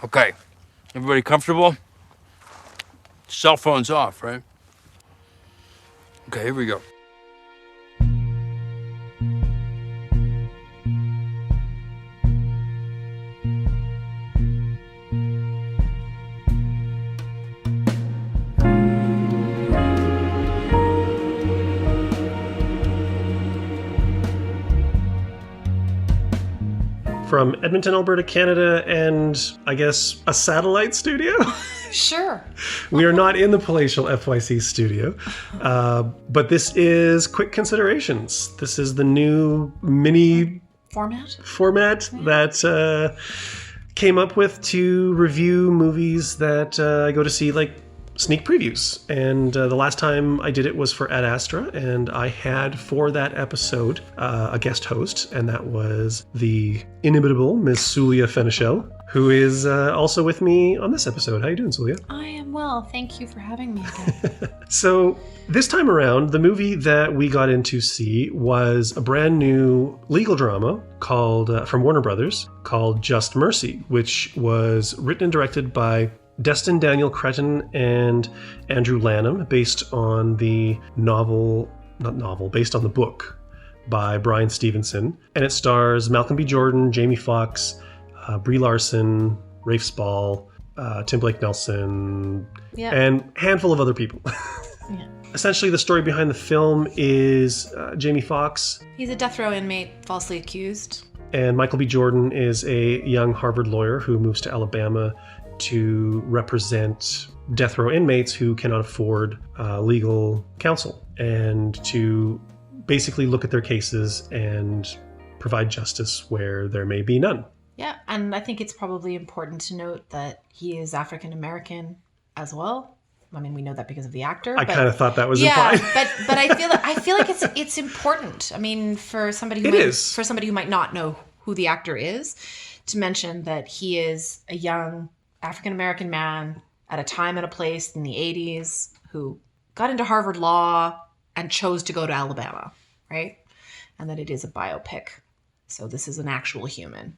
Okay, everybody comfortable? Cell phones off, right? Okay, here we go. From Edmonton, Alberta, Canada, and I guess a satellite studio? Sure. We are not in the palatial FYC studio, but this is Quick Considerations. This is the new mini format that came up with to review movies that I go to see, like sneak previews. And the last time I did it was for Ad Astra, and I had for that episode a guest host, and that was the inimitable Miss Sulya Fenichel, who is also with me on this episode. How you doing, Sulya? I am well. Thank you for having me again. So this time around, the movie that we got in to see was a brand new legal drama called from Warner Brothers called Just Mercy, which was written and directed by Destin Daniel Cretton and Andrew Lanham, based on the based on the book by Bryan Stevenson. And it stars Malcolm B. Jordan, Jamie Foxx, Brie Larson, Rafe Spall, Tim Blake Nelson, and a handful of other people. Yeah. Essentially, the story behind the film is Jamie Foxx. He's a death row inmate falsely accused. And Michael B. Jordan is a young Harvard lawyer who moves to Alabama to represent death row inmates who cannot afford legal counsel, and to basically look at their cases and provide justice where there may be none. Yeah, and I think it's probably important to note that he is African American as well. I mean, we know that because of the actor. I kind of thought that was implied. but I feel like it's important. I mean, for somebody who might not know who the actor is, to mention that he is a young African American man at a time and a place in the 80s who got into Harvard Law and chose to go to Alabama, right? And that it is a biopic. So this is an actual human,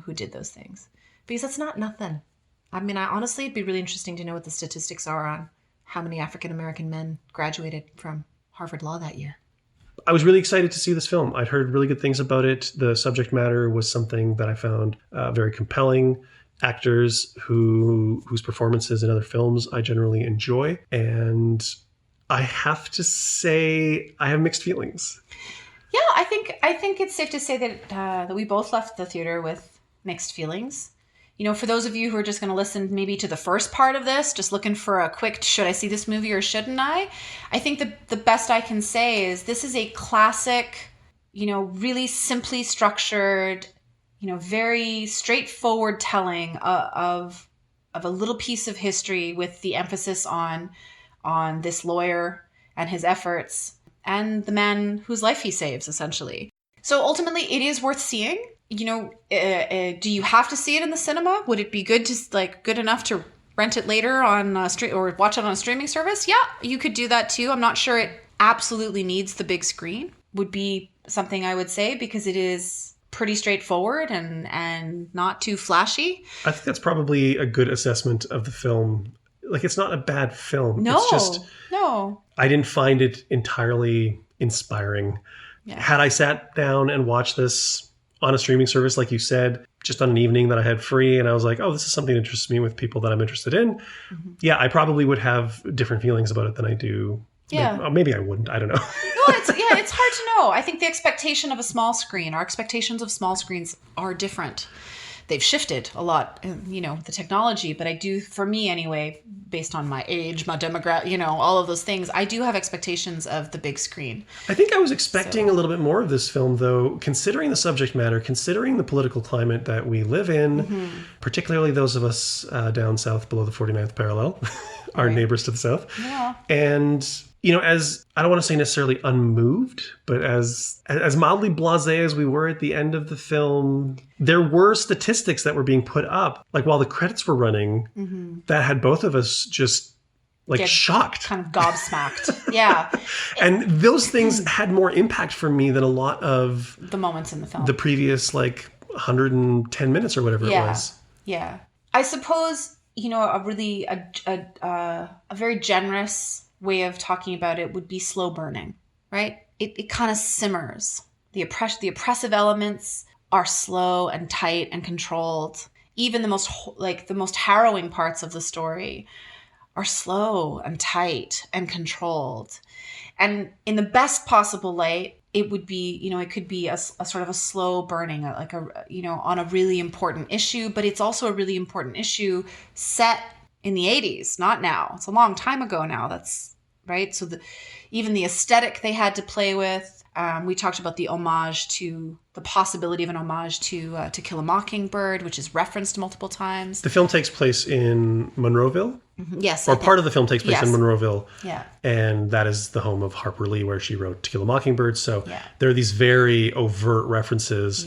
who did those things. Because that's not nothing. I mean, honestly, it'd be really interesting to know what the statistics are on how many African American men graduated from Harvard Law that year. I was really excited to see this film. I'd heard really good things about it. The subject matter was something that I found very compelling. Actors whose performances in other films I generally enjoy. And I have to say I have mixed feelings. Yeah, I think it's safe to say that we both left the theater with mixed feelings. For those of you who are just going to listen maybe to the first part of this, just looking for a quick, should I see this movie or shouldn't I think the best I can say is this is a classic, really simply structured, very straightforward telling of a little piece of history with the emphasis on this lawyer and his efforts and the man whose life he saves, essentially. So ultimately, it is worth seeing. Do you have to see it in the cinema? Would it be good enough to rent it later on or watch it on a streaming service? Yeah, you could do that too. I'm not sure it absolutely needs the big screen. Would be something I would say, because it is pretty straightforward and not too flashy. I think that's probably a good assessment of the film. Like, it's not a bad film. No, it's just, no. I didn't find it entirely inspiring. Yeah. Had I sat down and watched this on a streaming service, like you said, just on an evening that I had free, and I was like, oh, this is something that interests me with people that I'm interested in. Mm-hmm. Yeah, I probably would have different feelings about it than I do. Yeah. Maybe I wouldn't. I don't know. No, it's hard to know. I think the expectation of a small screen, our expectations of small screens are different. They've shifted a lot, the technology, but I do, for me anyway, based on my age, my demographic, all of those things, I do have expectations of the big screen. I think I was expecting a little bit more of this film, though, considering the subject matter, considering the political climate that we live in, particularly those of us down south below the 49th parallel, our neighbors to the south. Yeah. And as I don't want to say necessarily unmoved, but as mildly blasé as we were at the end of the film, there were statistics that were being put up, like while the credits were running, that had both of us just shocked, kind of gobsmacked. Yeah. And those things had more impact for me than a lot of the moments in the film, the previous 110 minutes or whatever it was. Yeah. I suppose, a really a very generous way of talking about it would be slow burning, right? It kind of simmers. The oppressive elements are slow and tight and controlled. Even the most harrowing parts of the story are slow and tight and controlled. And in the best possible light, it would be, it could be a sort of a slow burning, on a really important issue, but it's also a really important issue set in the 80s, not now. It's a long time ago now. That's right. So even the aesthetic they had to play with. We talked about the possibility of an homage to Kill a Mockingbird, which is referenced multiple times. The film takes place in Monroeville. Mm-hmm. Yes. Or part of the film takes place in Monroeville. Yeah. And that is the home of Harper Lee, where she wrote To Kill a Mockingbird. So there are these very overt references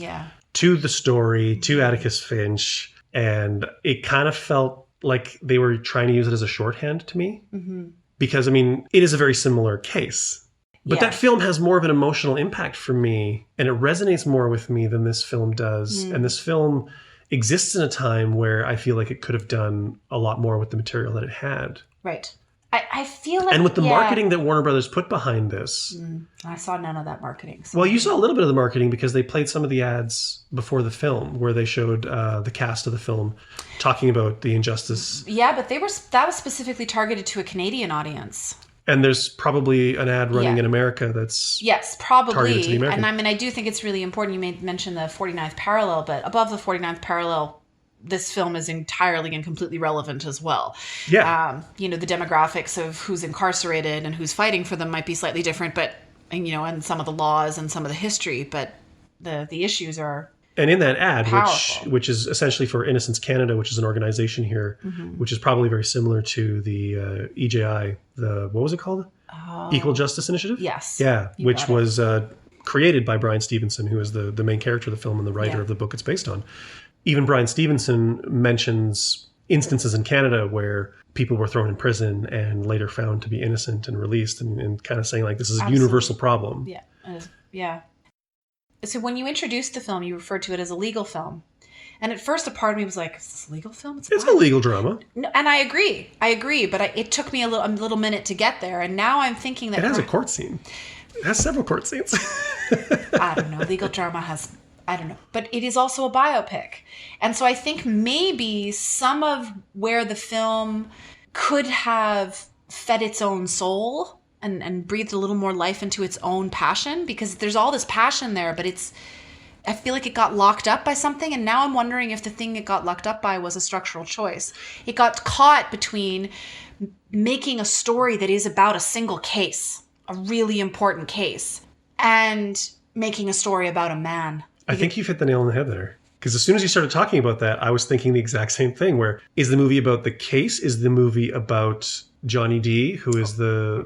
to the story, to Atticus Finch. And it kind of felt like they were trying to use it as a shorthand to me. Mm-hmm. Because, it is a very similar case. But that film has more of an emotional impact for me, and it resonates more with me than this film does. And this film exists in a time where I feel like it could have done a lot more with the material that it had. Right. I feel like... And with the marketing that Warner Brothers put behind this... I saw none of that marketing. Well, you saw a little bit of the marketing because they played some of the ads before the film, where they showed the cast of the film talking about the injustice. Yeah, but that was specifically targeted to a Canadian audience. And there's probably an ad running in America that's probably targeted to the American. And I do think it's really important. You may mention the 49th parallel, but above the 49th parallel, this film is entirely and completely relevant as well. Yeah. The demographics of who's incarcerated and who's fighting for them might be slightly different, but and some of the laws and some of the history, but the issues are. And in that ad, powerful. which is essentially for Innocence Canada, which is an organization here, which is probably very similar to the EJI, what was it called? Equal Justice Initiative? Yes. Yeah, which was created by Bryan Stevenson, who is the main character of the film and the writer of the book it's based on. Even Bryan Stevenson mentions instances in Canada where people were thrown in prison and later found to be innocent and released, and kind of saying like this is a universal problem. Yeah. Yeah. So when you introduced the film, you referred to it as a legal film. And at first, a part of me was like, is this a legal film? It's a legal drama. No, and I agree. But it took me a little minute to get there. And now I'm thinking that... It has a court scene. It has several court scenes. I don't know. Legal drama has... I don't know. But it is also a biopic. And so I think maybe some of where the film could have fed its own soul... And breathed a little more life into its own passion, because there's all this passion there, but I feel like it got locked up by something. And now I'm wondering if the thing it got locked up by was a structural choice. It got caught between making a story that is about a single case, a really important case, and making a story about a man. I think you've hit the nail on the head there. Because as soon as you started talking about that, I was thinking the exact same thing, where is the movie about the case? Is the movie about Johnny D, who is the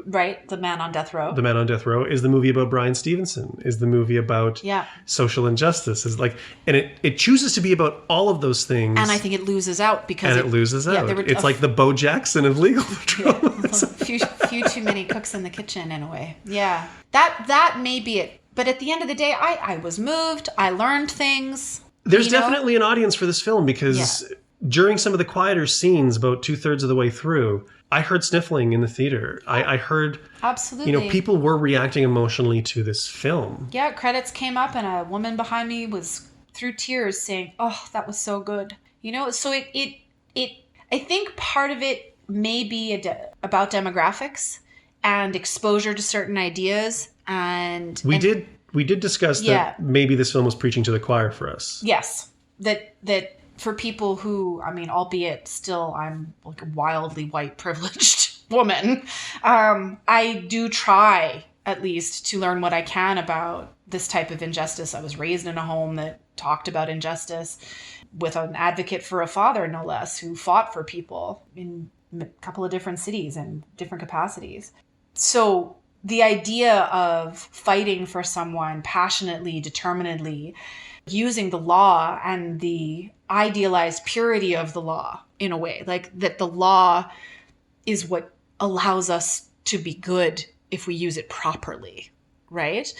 man on death row? The man on death row. Is the movie about Bryan Stevenson? Is the movie about social injustice? And it chooses to be about all of those things. And I think it loses out because it loses out. It's like the Bo Jackson of legal dramas. few too many cooks in the kitchen in a way. Yeah, that may be it. But at the end of the day, I was moved. I learned things. There's definitely an audience for this film, because during some of the quieter scenes, about 2/3 of the way through, I heard sniffling in the theater. I heard, absolutely, people were reacting emotionally to this film. Yeah, credits came up and a woman behind me was through tears saying, "Oh, that was so good." So it I think part of it may be about demographics and exposure to certain ideas, and we did discuss that maybe this film was preaching to the choir for us. Yes, that for people who, albeit still I'm like a wildly white privileged woman, I do try at least to learn what I can about this type of injustice. I was raised in a home that talked about injustice with an advocate for a father, no less, who fought for people in a couple of different cities and different capacities. So the idea of fighting for someone passionately, determinedly, using the law and the idealized purity of the law in a way, like that the law is what allows us to be good if we use it properly, right?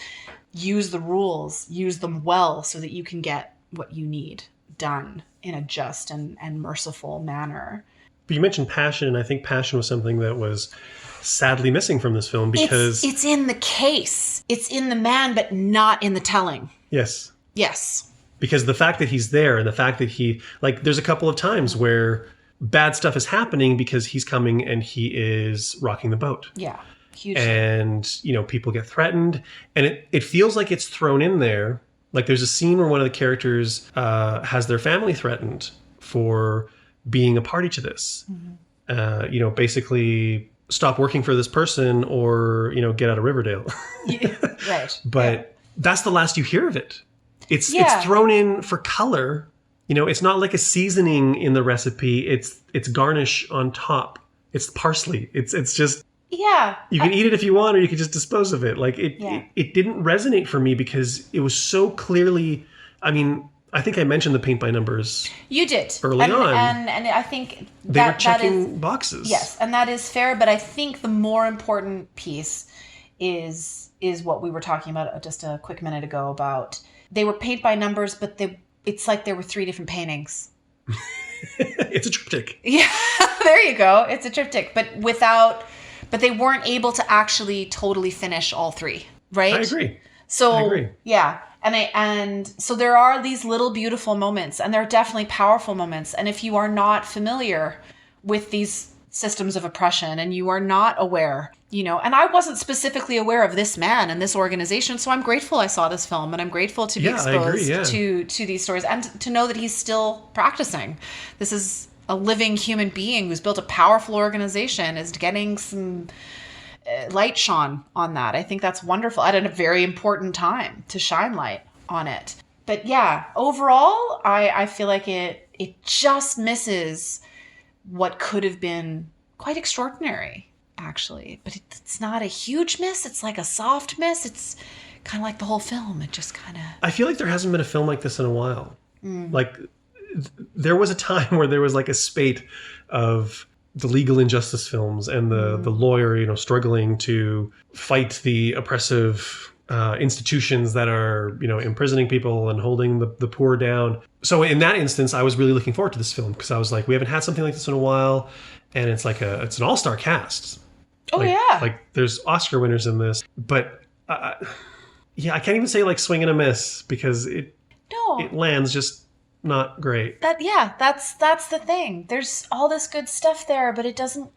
Use the rules, use them well so that you can get what you need done in a just and merciful manner. But you mentioned passion, and I think passion was something that was sadly missing from this film because... It's in the case. It's in the man, but not in the telling. Yes. Yes. Because the fact that he's there and the fact that he... Like, there's a couple of times where bad stuff is happening because he's coming and he is rocking the boat. Yeah. Hugely. And, you know, people get threatened. And it feels like it's thrown in there. Like, there's a scene where one of the characters has their family threatened for being a party to this. Mm-hmm. You know, basically stop working for this person or, you know, get out of Riverdale. Yeah, right. But that's the last you hear of it. It's Yeah. thrown in for color. You know, it's not like a seasoning in the recipe. It's garnish on top. It's parsley. It's just... Yeah. You can eat it if you want, or you can just dispose of it. Like Yeah. it didn't resonate for me because it was so clearly... I mean, I think I mentioned the paint by numbers. You did. Early on. And I think They were that checking is... boxes. Yes, and that is fair, but I think the more important piece is what we were talking about just a quick minute ago about they were paint by numbers, but it's like there were 3 different paintings. It's a triptych. Yeah, there you go. It's a triptych, but they weren't able to actually totally finish all 3, right? I agree. So I agree. yeah, and so there are these little beautiful moments, and they're definitely powerful moments. And if you are not familiar with these systems of oppression and you are not aware, you know, and I wasn't specifically aware of this man and this organization, so I'm grateful I saw this film, and I'm grateful to be exposed to these stories and to know that he's still practicing. This is a living human being who's built a powerful organization, is getting some light shone on that. I think that's wonderful at a very important time to shine light on it. But yeah, overall, I feel like it just misses what could have been quite extraordinary, actually. But it's not a huge miss. It's like a soft miss. It's kind of like the whole film. It just kind of... I feel like there hasn't been a film like this in a while. Like, there was a time where there was like a spate of the legal injustice films and the lawyer, you know, struggling to fight the oppressive institutions that are, you know, imprisoning people and holding the poor down. So in that instance, I was really looking forward to this film because I was like, we haven't had something like this in a while, and it's like it's an all-star cast. Oh, like, yeah. Like there's Oscar winners in this, but yeah, I can't even say like swing and a miss because it lands just not great. That's the thing. There's all this good stuff there, but it doesn't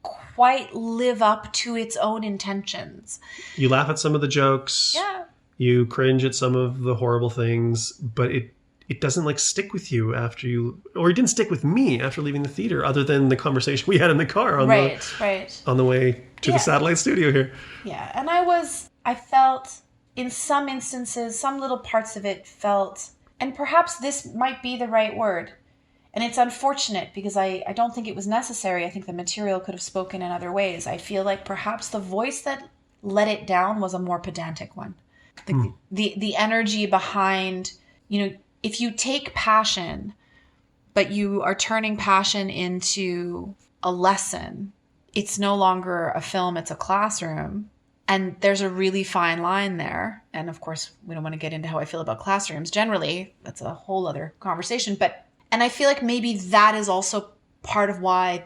quite live up to its own intentions. You laugh at some of the jokes. Yeah. You cringe at some of the horrible things, but it doesn't like stick with you after you, or it didn't stick with me after leaving the theater, other than the conversation we had in the car on the way to the satellite studio here. Yeah, and I felt in some instances, some little parts of it felt, and perhaps this might be the right word, and it's unfortunate because I don't think it was necessary. I think the material could have spoken in other ways. I feel like perhaps the voice that let it down was a more pedantic one. The energy behind, you know, if you take passion, but you are turning passion into a lesson, it's no longer a film, it's a classroom. And there's a really fine line there. And of course, we don't want to get into how I feel about classrooms generally. That's a whole other conversation. And I feel like maybe that is also part of why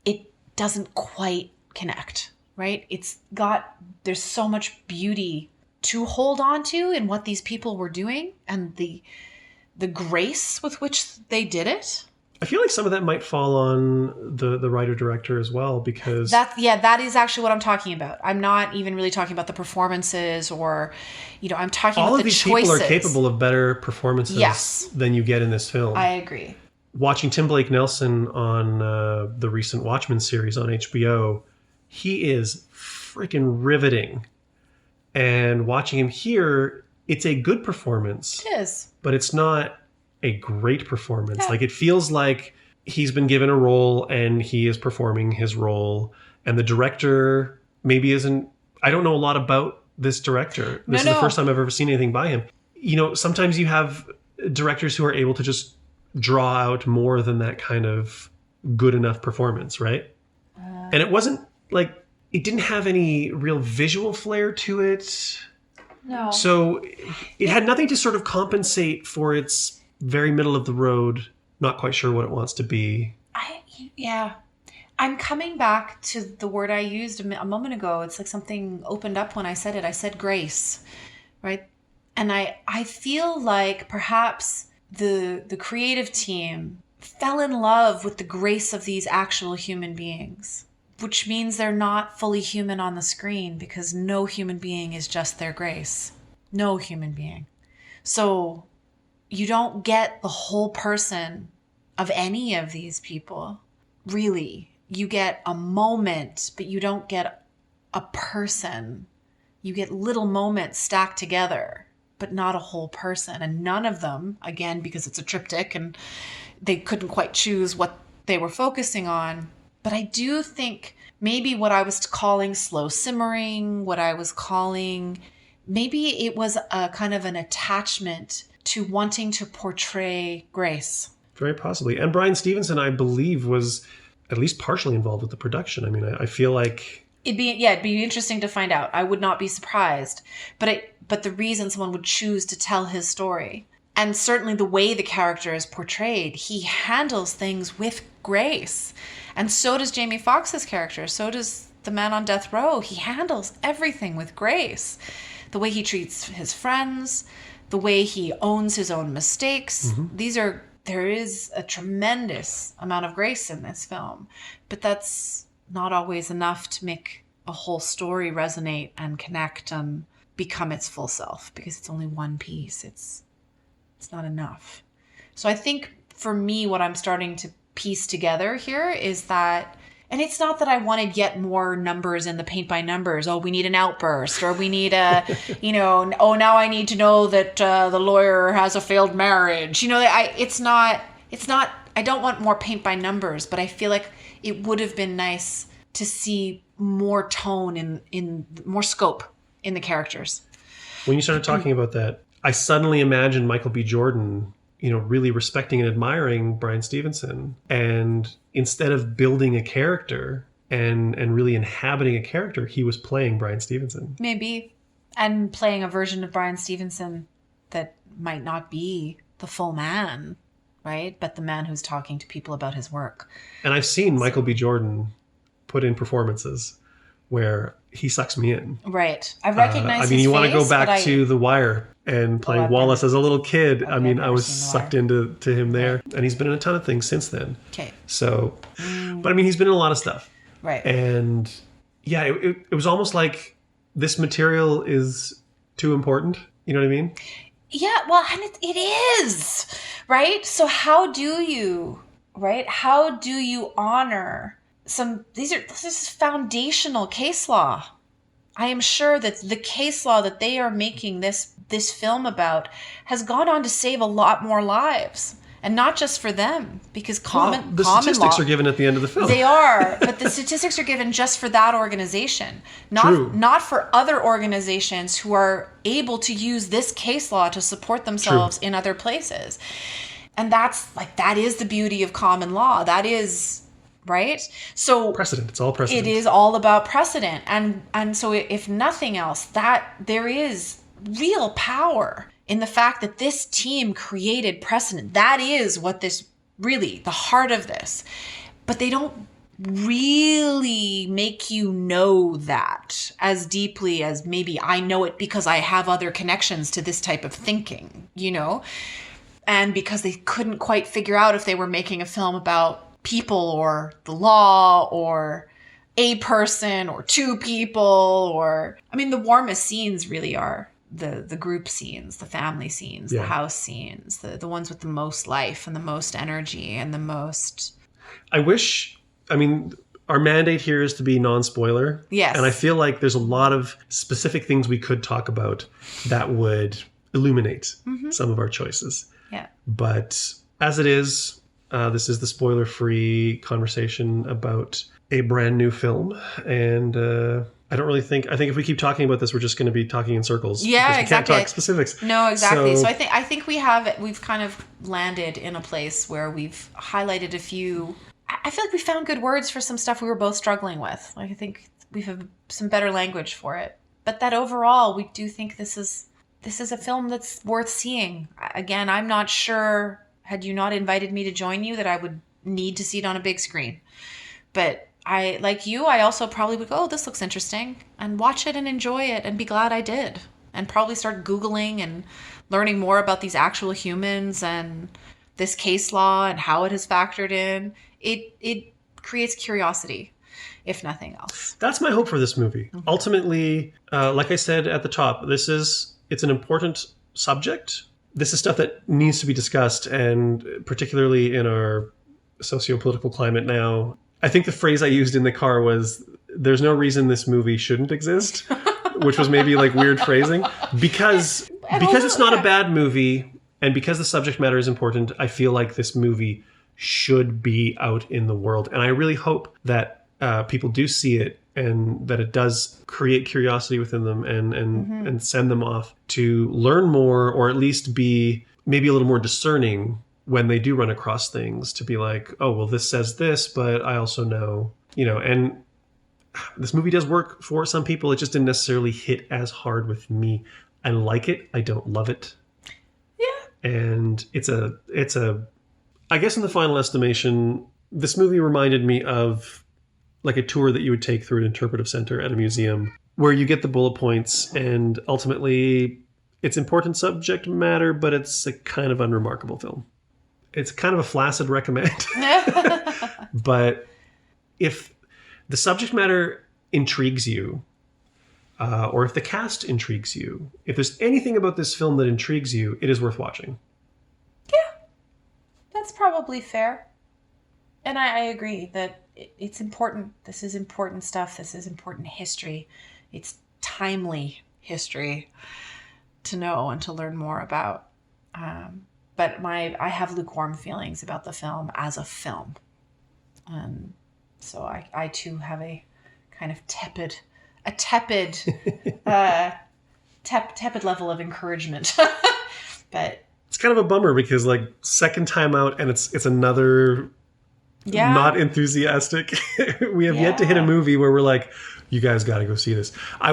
it doesn't quite connect, right? There's so much beauty to hold on to in what these people were doing and the grace with which they did it. I feel like some of that might fall on the writer-director as well, because... That is actually what I'm talking about. I'm not even really talking about the performances or, you know, I'm talking about the choices. All of these people are capable of better performances than you get in this film. I agree. Watching Tim Blake Nelson on the recent Watchmen series on HBO, he is freaking riveting. And watching him here, it's a good performance. It is. But it's not a great performance. Yeah. Like, it feels like he's been given a role and he is performing his role. And the director maybe isn't... I don't know a lot about this director. This is the first time I've ever seen anything by him. You know, sometimes you have directors who are able to just draw out more than that kind of good enough performance, right? And it wasn't like... It didn't have any real visual flair to it. No. So it had nothing to sort of compensate for its very middle of the road not quite sure what it wants to be. Yeah. I'm coming back to the word I used a moment ago. It's like something opened up when I said it. I said grace, right? And I feel like perhaps the creative team fell in love with the grace of these actual human beings, which means they're not fully human on the screen, because no human being is just their grace. No human being. So you don't get the whole person of any of these people, really. You get a moment, but you don't get a person. You get little moments stacked together, but not a whole person. And none of them, again, because it's a triptych and they couldn't quite choose what they were focusing on. But I do think maybe what I was calling slow simmering, what I was calling, maybe it was a kind of an attachment to wanting to portray grace. Very possibly. And Bryan Stevenson, I believe, was at least partially involved with the production. I mean, I feel like it'd be interesting to find out. I would not be surprised. But the reason someone would choose to tell his story, and certainly the way the character is portrayed, he handles things with grace. And so does Jamie Foxx's character. So does the man on death row. He handles everything with grace. The way he treats his friends, the way he owns his own mistakes. Mm-hmm. There is a tremendous amount of grace in this film, but that's not always enough to make a whole story resonate and connect and become its full self, because it's only one piece. It's not enough. So I think for me, what I'm starting to piece together here is that, and it's not that I wanted yet more numbers in the paint by numbers. Oh, we need an outburst, or we need a, now I need to know that the lawyer has a failed marriage. It's not, I don't want more paint by numbers, but I feel like it would have been nice to see more tone in more scope in the characters. When you started talking about that, I suddenly imagined Michael B. Jordan, really respecting and admiring Bryan Stevenson. And instead of building a character and really inhabiting a character, he was playing Bryan Stevenson. Maybe. And playing a version of Bryan Stevenson that might not be the full man, right? But the man who's talking to people about his work. And I've seen Michael B. Jordan put in performances where he sucks me in. Right. I recognize his face. You want to go back to The Wire and playing Wallace as a little kid. I was sucked into him there. Right. And he's been in a ton of things since then. Okay. So, but he's been in a lot of stuff. Right. And yeah, it was almost like this material is too important. You know what I mean? Yeah, well, and it is, right? So how do you honor this is foundational case law. I am sure that the case law that they are making this film about has gone on to save a lot more lives. And not just for them, because the statistics are given at the end of the film. They are, but the statistics are given just for that organization, not for other organizations who are able to use this case law to support themselves in other places. And that is the beauty of common law. That is, right? So precedent. It's all precedent. It is all about precedent. And so if nothing else, that there is real power in the fact that this team created precedent. That is what this really, the heart of this. But they don't really make you know that as deeply as maybe I know it because I have other connections to this type of thinking, and because they couldn't quite figure out if they were making a film about people or the law or a person or two people the warmest scenes really are the group scenes, the family scenes, the house scenes, the ones with the most life and the most energy and the most... our mandate here is to be non-spoiler. Yes. And I feel like there's a lot of specific things we could talk about that would illuminate some of our choices. Yeah. But as it is, this is the spoiler-free conversation about a brand new film. And... I think if we keep talking about this, we're just going to be talking in circles. Yeah, exactly. We can't talk specifics. No, exactly. So I think we've kind of landed in a place where we've highlighted a few. I feel like we found good words for some stuff we were both struggling with. Like I think we have some better language for it. But that overall, we do think this is a film that's worth seeing. Again, I'm not sure had you not invited me to join you, that I would need to see it on a big screen. But I, like you, I also probably would go, oh, this looks interesting, and watch it and enjoy it and be glad I did. And probably start Googling and learning more about these actual humans and this case law and how it has factored in. It creates curiosity, if nothing else. That's my hope for this movie. Mm-hmm. Ultimately, like I said at the top, it's an important subject. This is stuff that needs to be discussed, and particularly in our socio-political climate now. I think the phrase I used in the car was, there's no reason this movie shouldn't exist, which was maybe like weird phrasing. Because it's not a bad movie, and because the subject matter is important, I feel like this movie should be out in the world. And I really hope that people do see it, and that it does create curiosity within them, and send them off to learn more, or at least be maybe a little more discerning when they do run across things, to be like, oh, well, this says this, but I also know, and this movie does work for some people. It just didn't necessarily hit as hard with me. I like it. I don't love it. Yeah. And it's a, I guess in the final estimation, this movie reminded me of like a tour that you would take through an interpretive center at a museum, where you get the bullet points, and ultimately it's important subject matter, but it's a kind of unremarkable film. It's kind of a flaccid recommend. But if the subject matter intrigues you, or if the cast intrigues you, if there's anything about this film that intrigues you, it is worth watching. Yeah, that's probably fair. And I agree that it's important. This is important stuff. This is important history. It's timely history to know and to learn more about. But I have lukewarm feelings about the film as a film. So I too have a kind of tepid level of encouragement. But it's kind of a bummer, because like second time out, and it's another not enthusiastic. We have yet to hit a movie where we're like, you guys got to go see this. It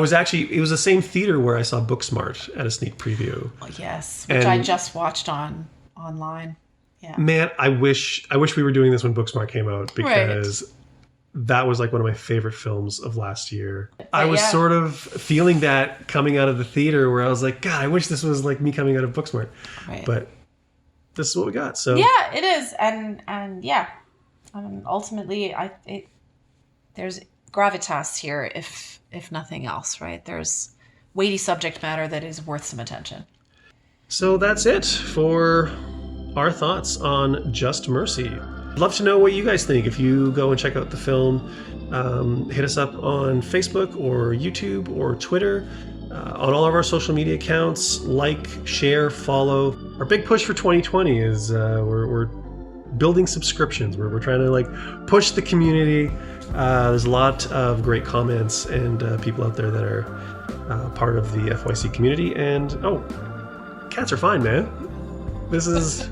was the same theater where I saw Booksmart at a sneak preview. Oh, yes, which I just watched online. Yeah. Man, I wish we were doing this when Booksmart came out, because that was like one of my favorite films of last year. I was sort of feeling that coming out of the theater, where I was like, God, I wish this was like me coming out of Booksmart. Right. But this is what we got. So yeah, it is, and ultimately, there's gravitas here, if nothing else, right? There's weighty subject matter that is worth some attention. So that's it for our thoughts on Just Mercy. I'd love to know what you guys think. If you go and check out the film, hit us up on Facebook or YouTube or Twitter, on all of our social media accounts. Like, share, follow. Our big push for 2020 is we're building subscriptions, where we're trying to like push the community. There's a lot of great comments and people out there that are part of the FYC community. And cats are fine, man. This is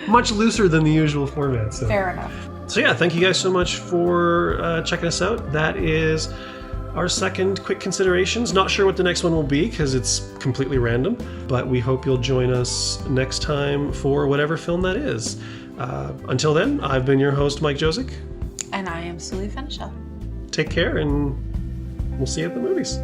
much looser than the usual format. So. Fair enough. So yeah, thank you guys so much for checking us out. That is our second quick considerations. Not sure what the next one will be, because it's completely random, but we hope you'll join us next time for whatever film that is. Until then, I've been your host, Mike Jozic. And I am Sulya Fenichel. Take care, and we'll see you at the movies.